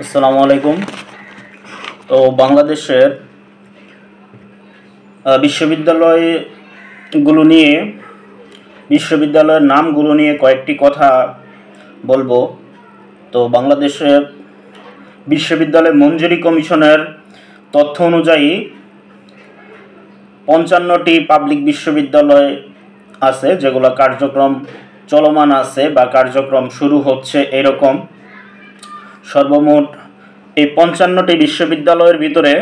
আসসালামু আলাইকুম। তো বাংলাদেশের বিশ্ববিদ্যালয়ের নামগুলো নিয়ে কয়েকটি কথা বলবো। তো বাংলাদেশের বিশ্ববিদ্যালয় মঞ্জুরি কমিশনের তথ্য অনুযায়ী 55টি পাবলিক বিশ্ববিদ্যালয় আছে, যেগুলো কার্যক্রম চলমান আছে বা কার্যক্রম শুরু হচ্ছে এরকম। সর্বমোট এই 55টি বিশ্ববিদ্যালয়ের ভিতরে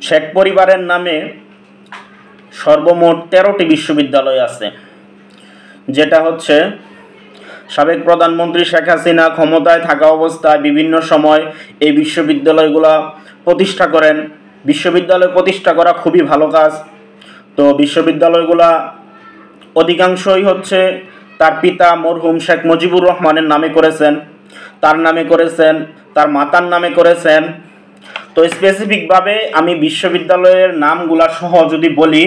শেখ পরিবারের নামে সর্বমোট 13টি বিশ্ববিদ্যালয় আছে, যেটা হচ্ছে সাবেক প্রধানমন্ত্রী শেখ হাসিনা ক্ষমতায় থাকা অবস্থায় বিভিন্ন সময় এই বিশ্ববিদ্যালয়গুলো প্রতিষ্ঠা করেন। বিশ্ববিদ্যালয় প্রতিষ্ঠা করা খুবই ভালো কাজ। তো বিশ্ববিদ্যালয়গুলা অধিকাংশই হচ্ছে তার পিতা মরহুম শেখ মুজিবুর রহমানের নামে করেছেন, তার নামে করেছেন, তার মাতার নামে করেছেন। তো স্পেসিফিকভাবে আমি বিশ্ববিদ্যালয়ের নামগুলা সহ যদি বলি,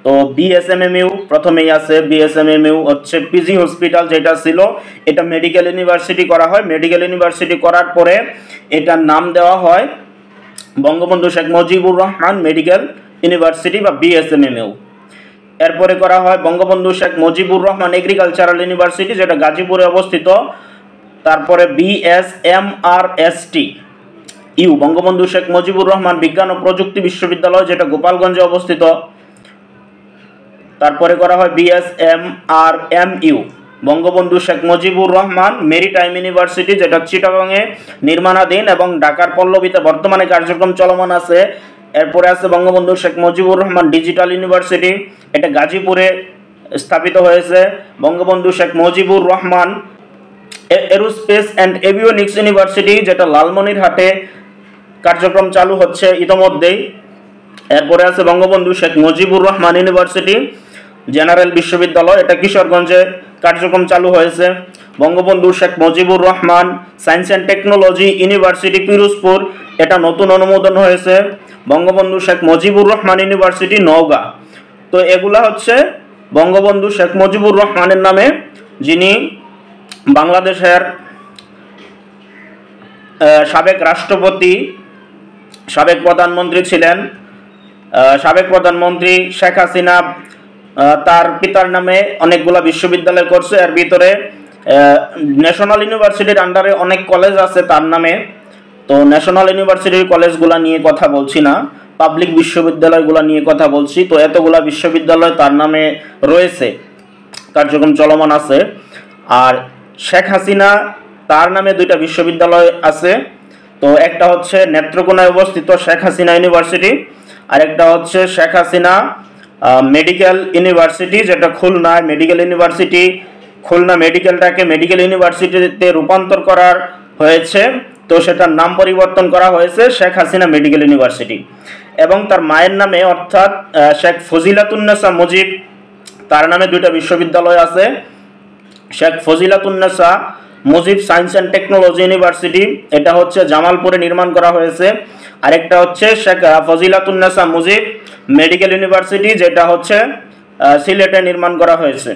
তো বিএসএমএমইউ প্রথমেই আছে। বিএসএমএমইউ হচ্ছে পিজি হসপিটাল, যেটা ছিল এটা মেডিকেল ইউনিভার্সিটি করা হয়। মেডিকেল ইউনিভার্সিটি করার পরে এটার নাম দেওয়া হয় বঙ্গবন্ধু শেখ মুজিবুর রহমান মেডিকেল ইউনিভার্সিটি বা বিএসএমএমইউ। এরপরে করা হয় বঙ্গবন্ধু শেখ মুজিবুর রহমান এগ্রিকালচারাল ইউনিভার্সিটি, যেটা গাজীপুরে অবস্থিত। তারপরে বিএসএমআরএসটি ইউ বঙ্গবন্ধু শেখ মুজিবুর রহমান বিজ্ঞান ও প্রযুক্তি বিশ্ববিদ্যালয়, যেটা গোপালগঞ্জে অবস্থিত। তারপরে করা হয় বিএসএমআরএমইউ বঙ্গবন্ধু শেখ মুজিবুর রহমান মেরিটাইম ইউনিভার্সিটি, যেটা চিটাগংয়ে নির্মাণাধীন এবং ঢাকার পল্লবীতে বর্তমানে কার্যক্রম চলমান আছে। এরপরে আছে বঙ্গবন্ধু শেখ মুজিবুর রহমান ডিজিটাল ইউনিভার্সিটি, এটা গাজীপুরে স্থাপিত হয়েছে। Bangabandhu Sheikh Mujibur Rahman aerospace and avionics university, যেটা লালমনিরহাটে কার্যক্রম চালু হচ্ছে ইতোমধ্যেই। এরপরে আছে বঙ্গবন্ধু শেখ মুজিবুর রহমান ইউনিভার্সিটি জেনারেল বিশ্ববিদ্যালয়, এটা কিশোরগঞ্জে কার্যক্রম চালু হয়েছে। Bangabandhu Sheikh Mujibur Rahman science and technology university Pirojpur, এটা নতুন অনুমোদন হয়েছে। বঙ্গবন্ধু শেখ মুজিবুর রহমান ইউনিভার্সিটি নওগাঁ। তো এগুলা হচ্ছে বঙ্গবন্ধু শেখ মুজিবুর রহমানের নামে, যিনি বাংলাদেশের সাবেক রাষ্ট্রপতি, সাবেক প্রধানমন্ত্রী ছিলেন। সাবেক প্রধানমন্ত্রী শেখ হাসিনা তার পিতার নামে অনেকগুলো বিশ্ববিদ্যালয় করছে। এর ভিতরে ন্যাশনাল ইউনিভার্সিটির আন্ডারে অনেক কলেজ আছে তার নামে। তো ন্যাশনাল ইউনিভার্সিটির কলেজগুলো নিয়ে কথা বলছি না, পাবলিক বিশ্ববিদ্যালয়গুলো নিয়ে কথা বলছি। তো এতগুলা বিশ্ববিদ্যালয় তার নামে রয়েছে, কার্যক্রম চলমান আছে। আর শেখ হাসিনা তার নামে 2টা বিশ্ববিদ্যালয় আছে। তো একটা হচ্ছে নেত্রকোনায় অবস্থিত শেখ হাসিনা ইউনিভার্সিটি, আর একটা হচ্ছে শেখ হাসিনা মেডিকেল ইউনিভার্সিটি, যেটা খুলনায় মেডিকেল ইউনিভার্সিটি। খুলনা মেডিকেলটাকে মেডিকেল ইউনিভার্সিটিতে রূপান্তর করার হয়েছে, তো সেটার নাম পরিবর্তন করা হয়েছে শেখ হাসিনা মেডিকেল ইউনিভার্সিটি। এবং তার মায়ের নামে অর্থাৎ শেখ ফজিলাতুন্নেসা মুজিব, তার নামে 2টা বিশ্ববিদ্যালয় আছে। Sheikh Fazilatunnesa Mujib science and technology university, এটা হচ্ছে জামালপুরে নির্মাণ করা হয়েছে। আরেকটা হচ্ছে শেখ ফজিলাতুন্নেসা মুজিব মেডিকেল ইউনিভার্সিটি, যেটা হচ্ছে সিলেটে নির্মাণ করা হয়েছে।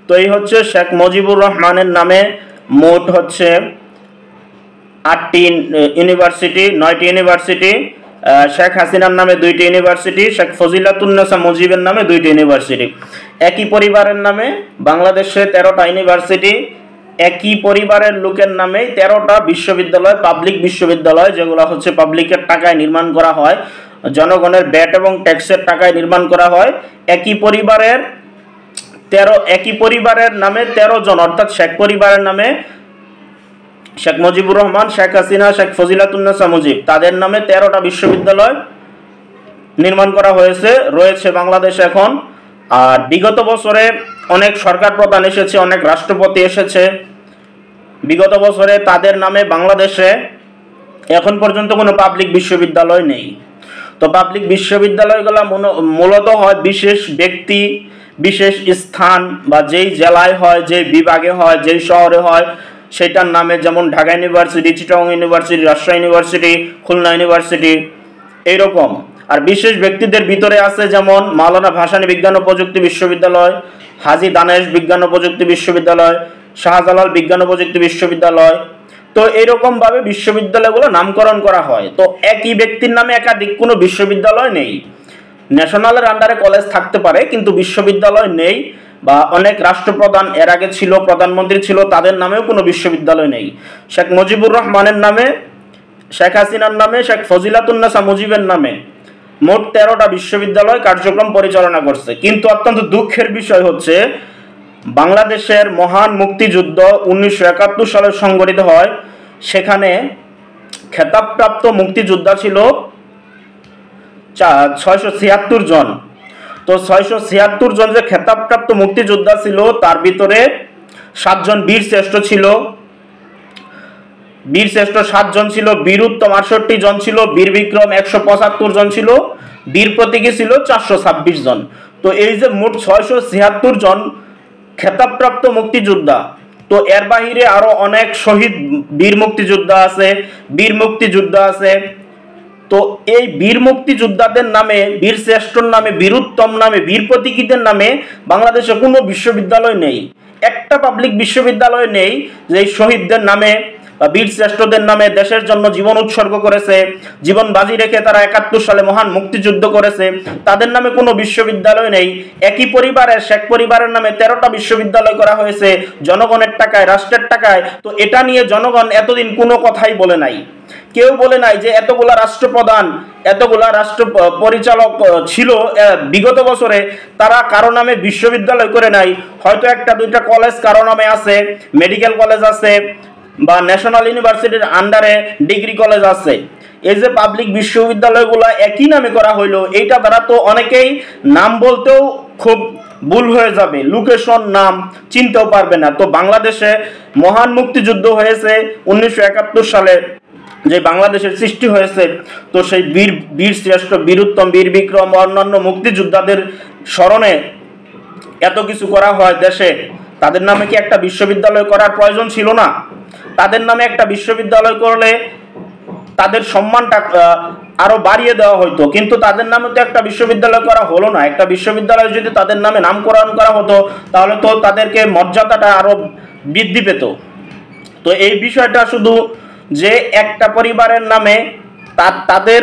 তো এই হচ্ছে শেখ মুজিবুর রহমানের নামে মোট হচ্ছে 8টি ইউনিভার্সিটি, 9টি ইউনিভার্সিটি। শেখ হাসিনার নামে 2টি ইউনিভার্সিটি, শেখ ফজিলাতুন্নেসা মুজিবের নামে 2টি ইউনিভার্সিটি। একই পরিবারের নামে বাংলাদেশে 13টা ইউনিভার্সিটি, একই পরিবারের লোকের নামে 13টা বিশ্ববিদ্যালয়, পাবলিক বিশ্ববিদ্যালয়, যেগুলো হচ্ছে পাবলিকের টাকায় নির্মাণ করা হয়, জনগণের ব্যাট এবং ট্যাক্সের টাকায় নির্মাণ করা হয়। একই পরিবারের নামে 13 জন, অর্থাৎ শেখ পরিবারের নামে শেখ মুজিবুর রহমান, শেখ হাসিনা, শেখ ফজিলাতুন্নেসা মুজিব, তাদের নামে 13টা বিশ্ববিদ্যালয় নির্মাণ করা রয়েছে বাংলাদেশে এখন। আর বিগত বছরে অনেক সরকার প্রধান এসেছে, অনেক রাষ্ট্রপতি এসেছে। বিগত বছরে তাদের নামে বাংলাদেশে এখন পর্যন্ত কোনো পাবলিক বিশ্ববিদ্যালয় নেই। তো পাবলিক বিশ্ববিদ্যালয়গুলো মূলত হয় বিশেষ ব্যক্তি, বিশেষ স্থান বা যেই জেলায় হয়, যেই বিভাগে হয়, যেই শহরে হয় সেটার নামে, যেমন Dhaka university, Chittagong university, Rajshahi university, Khulna university, এইরকম। আর বিশেষ ব্যক্তিদের ভিতরে আছে যেমন মাওলানা ভাসানী বিজ্ঞান ও প্রযুক্তি বিশ্ববিদ্যালয়, হাজী দানেশ বিজ্ঞান ও প্রযুক্তি বিশ্ববিদ্যালয়, শাহজালাল বিজ্ঞান ও প্রযুক্তি বিশ্ববিদ্যালয়। তো এরকমভাবে বিশ্ববিদ্যালয়গুলো নামকরণ করা হয়। তো একই ব্যক্তির নামে একাধিক কোনো বিশ্ববিদ্যালয় নেই। ন্যাশনালের আন্ডারে কলেজ থাকতে পারে, কিন্তু বিশ্ববিদ্যালয় নেই। বা অনেক রাষ্ট্রপ্রধান এর আগে ছিল, প্রধানমন্ত্রী ছিল, তাদের নামেও কোনো বিশ্ববিদ্যালয় নেই। শেখ মুজিবুর রহমানের নামে, শেখ হাসিনার নামে, শেখ ফজিলাতুন্নেসা মুজিবের নামে মোট 13টা বিশ্ববিদ্যালয় কার্যক্রম পরিচালনা করছে। কিন্তু অত্যন্ত দুঃখের বিষয় হচ্ছে, বাংলাদেশের মহান মুক্তিযুদ্ধ 1971 সালে সংগঠিত হয়। সেখানে খেতাবপ্রাপ্ত মুক্তিযোদ্ধা ছিল 676 জন। তো 676 জন যে খেতাবপ্রাপ্ত মুক্তিযোদ্ধা ছিল, তার ভিতরে 7 জন বীর শ্রেষ্ঠ ছিল, 7 জন ছিল, বীর উত্তম 68 জন ছিল, বীর বিক্রম 175 জন ছিল, বীর প্রতীকী ছিল 426 জন। তো এই যে মোট 676 জন খেতাবপ্রাপ্ত মুক্তিযোদ্ধা, তো এর বাহিরে আরো অনেক শহীদ বীর মুক্তিযোদ্ধা আছে, বীর মুক্তিযোদ্ধা আছে। তো এই বীর মুক্তিযোদ্ধাদের নামে, বীর শ্রেষ্ঠর নামে, বীর উত্তম নামে, বীর প্রতীকীদের নামে বাংলাদেশে কোনো বিশ্ববিদ্যালয় নেই। একটা পাবলিক বিশ্ববিদ্যালয় নেই যে শহীদদের নামে বা বীর শ্রেষ্ঠদের নামে দেশের জন্য জীবন উৎসর্গ করেছে, জীবন বাজি রেখে তারা 71 সালে মহান মুক্তিযুদ্ধ করেছে, তাদের নামে কোনো বিশ্ববিদ্যালয় নেই। একই পরিবারের, শেখ পরিবারের নামে 13টা বিশ্ববিদ্যালয় করা হয়েছে জনগণের টাকায়, রাষ্ট্রের টাকায়। তো এটা নিয়ে জনগণ এতদিন কোনো কথাই বলে নাই। কেউ বলে নাই যে এতগুলা রাষ্ট্রপ্রধান, এতগুলা রাষ্ট্র পরিচালক ছিল বিগত বছরে, তারা কারো নামে বিশ্ববিদ্যালয় করে নাই। হয়তো একটা দুইটা কলেজ কারো নামে আছে, মেডিকেল কলেজ আছে, বা ন্যাশনাল ইউনিভার্সিটির আন্ডারে ডিগ্রি কলেজ আছে। এই যে পাবলিক বিশ্ববিদ্যালয়গুলো একই নামে করা হইলো, এইটা দ্বারা তো অনেকেই নাম বলতেও খুব ভুল হয়ে যাবে, লোকেশন নাম চিনতেও পারবে না। তো বাংলাদেশে মহান মুক্তিযুদ্ধ হয়েছে 1971 সালে, যে বাংলাদেশের সৃষ্টি হয়েছে। তো সেই বীর শ্রেষ্ঠ, বীর উত্তম, বীর বিক্রম, অন্যান্য মুক্তিযোদ্ধাদের স্মরণে এত কিছু করা হয় দেশে, তাদের নামে কি একটা বিশ্ববিদ্যালয় করার প্রয়োজন ছিল না? তাদের নামে একটা বিশ্ববিদ্যালয় করলে তাদের সম্মানটা আরো বাড়িয়ে দেওয়া হতো, কিন্তু তাদের নামে তো একটা বিশ্ববিদ্যালয় করা হলো না। একটা বিশ্ববিদ্যালয় যদি তাদের নামে নামকরণ করা হতো, তাহলে তো তাদেরকে মর্যাদাটা আরো বৃদ্ধি পেত। তো এই বিষয়টা শুধু যে একটা পরিবারের নামে, তাদের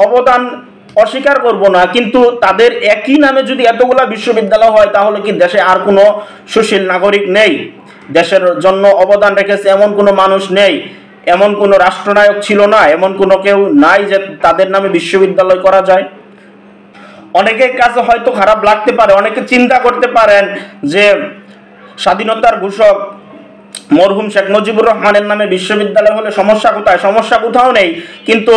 অবদান অস্বীকার করব না, কিন্তু তাদের একই নামে যদি এতগুলা বিশ্ববিদ্যালয় হয়, তাহলে কি দেশে আর কোনো সুশীল নাগরিক নেই? দেশের জন্য অবদান রেখেছে এমন কোনো মানুষ নেই? এমন কোনো রাষ্ট্রনায়ক ছিল না? এমন কোনো কেউ নাই যে তাদের নামে বিশ্ববিদ্যালয় করা যায়? অনেকের কাছে হয়তো খারাপ লাগতে পারে, অনেকে চিন্তা করতে পারেন যে স্বাধীনতার ঘোষক মরহুম শেখ মুজিবুর রহমানের নামে বিশ্ববিদ্যালয় হলে সমস্যা কোথায়? সমস্যা কোথাও নেই, কিন্তু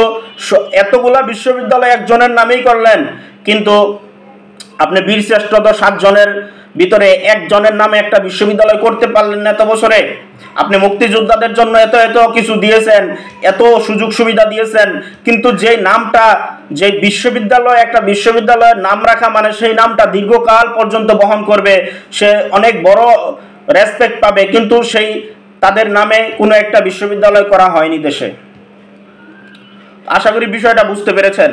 এতগুলা বিশ্ববিদ্যালয় একজনের নামেই করলেন, কিন্তু আপনি বীর শ্রেষ্ঠ 7 জনের ভিতরে একজনের নামে একটা বিশ্ববিদ্যালয় করতে পারলেন না এত বছরে। আপনি মুক্তিযোদ্ধাদের জন্য এত এত কিছু দিয়েছেন, এত সুযোগ সুবিধা দিয়েছেন, কিন্তু যে নামটা, যে বিশ্ববিদ্যালয়, একটা বিশ্ববিদ্যালয়ের নাম রাখা মানে সেই নামটা দীর্ঘকাল পর্যন্ত বহন করবে, সে অনেক বড় রেসপেক্ট পাবে, কিন্তু সেই তাদের নামে কোনো একটা বিশ্ববিদ্যালয় করা হয়নি দেশে। আশা করি বিষয়টা বুঝতে পেরেছেন।